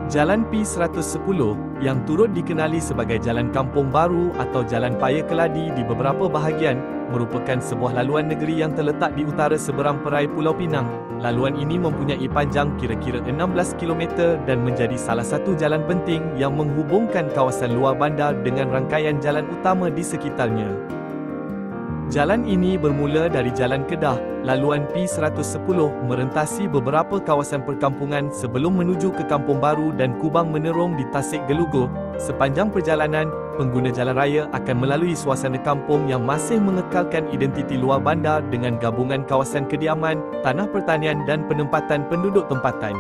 Jalan P110, yang turut dikenali sebagai Jalan Kampung Baru atau Jalan Paya Keladi di beberapa bahagian, merupakan sebuah laluan negeri yang terletak di utara seberang perai Pulau Pinang. Laluan ini mempunyai panjang kira-kira 16 km dan menjadi salah satu jalan penting yang menghubungkan kawasan luar bandar dengan rangkaian jalan utama di sekitarnya. Jalan ini bermula dari Jalan Kedah. Laluan P110 merentasi beberapa kawasan perkampungan sebelum menuju ke Kampung Baru dan Kubang Menerong di Tasik Gelugor. Sepanjang perjalanan, pengguna jalan raya akan melalui suasana kampung yang masih mengekalkan identiti luar bandar dengan gabungan kawasan kediaman, tanah pertanian dan penempatan penduduk tempatan.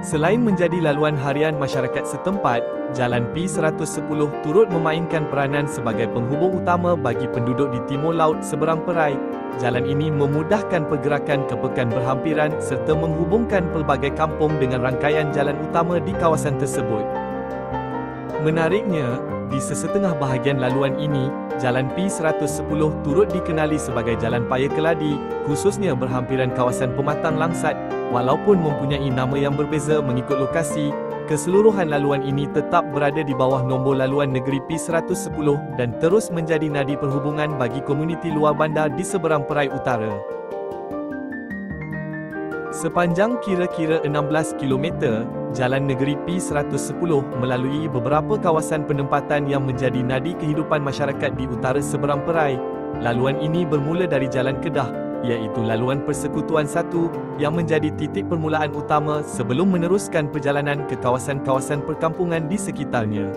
Selain menjadi laluan harian masyarakat setempat, Jalan P110 turut memainkan peranan sebagai penghubung utama bagi penduduk di timur laut seberang perai. Jalan ini memudahkan pergerakan ke pekan berhampiran serta menghubungkan pelbagai kampung dengan rangkaian jalan utama di kawasan tersebut. Menariknya, di sesetengah bahagian laluan ini, Jalan P110 turut dikenali sebagai Jalan Paya Keladi, khususnya berhampiran kawasan Pematang Langsat. Walaupun mempunyai nama yang berbeza mengikut lokasi, keseluruhan laluan ini tetap berada di bawah nombor laluan negeri P110 dan terus menjadi nadi perhubungan bagi komuniti luar bandar di seberang perai utara. Sepanjang kira-kira 16 km, Jalan Negeri P110 melalui beberapa kawasan penempatan yang menjadi nadi kehidupan masyarakat di utara seberang perai. Laluan ini bermula dari Jalan Kedah, iaitu laluan Persekutuan 1 yang menjadi titik permulaan utama sebelum meneruskan perjalanan ke kawasan-kawasan perkampungan di sekitarnya.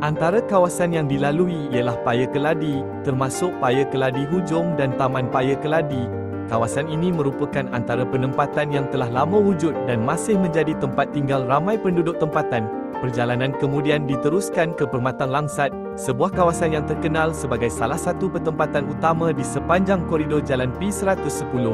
Antara kawasan yang dilalui ialah Paya Keladi, termasuk Paya Keladi Hujung dan Taman Paya Keladi. Kawasan ini merupakan antara penempatan yang telah lama wujud dan masih menjadi tempat tinggal ramai penduduk tempatan. Perjalanan kemudian diteruskan ke Pematang Langsat, sebuah kawasan yang terkenal sebagai salah satu pertempatan utama di sepanjang koridor Jalan P110.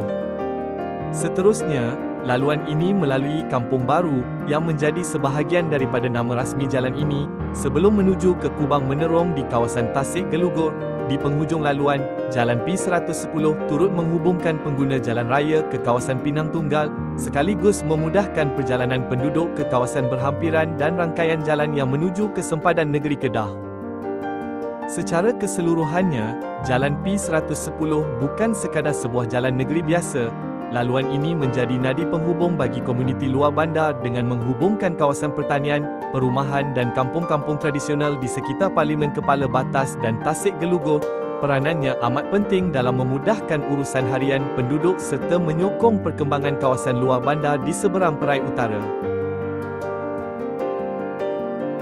Seterusnya, laluan ini melalui Kampung Baru, yang menjadi sebahagian daripada nama rasmi jalan ini, sebelum menuju ke Kubang Menerong di kawasan Tasik Gelugor. Di penghujung laluan, Jalan P110 turut menghubungkan pengguna jalan raya ke kawasan Pinang Tunggal, sekaligus memudahkan perjalanan penduduk ke kawasan berhampiran dan rangkaian jalan yang menuju ke sempadan negeri Kedah. Secara keseluruhannya, Jalan P110 bukan sekadar sebuah jalan negeri biasa. Laluan ini menjadi nadi penghubung bagi komuniti luar bandar dengan menghubungkan kawasan pertanian, perumahan dan kampung-kampung tradisional di sekitar Parlimen Kepala Batas dan Tasik Gelugor. Peranannya amat penting dalam memudahkan urusan harian penduduk serta menyokong perkembangan kawasan luar bandar di seberang perai utara.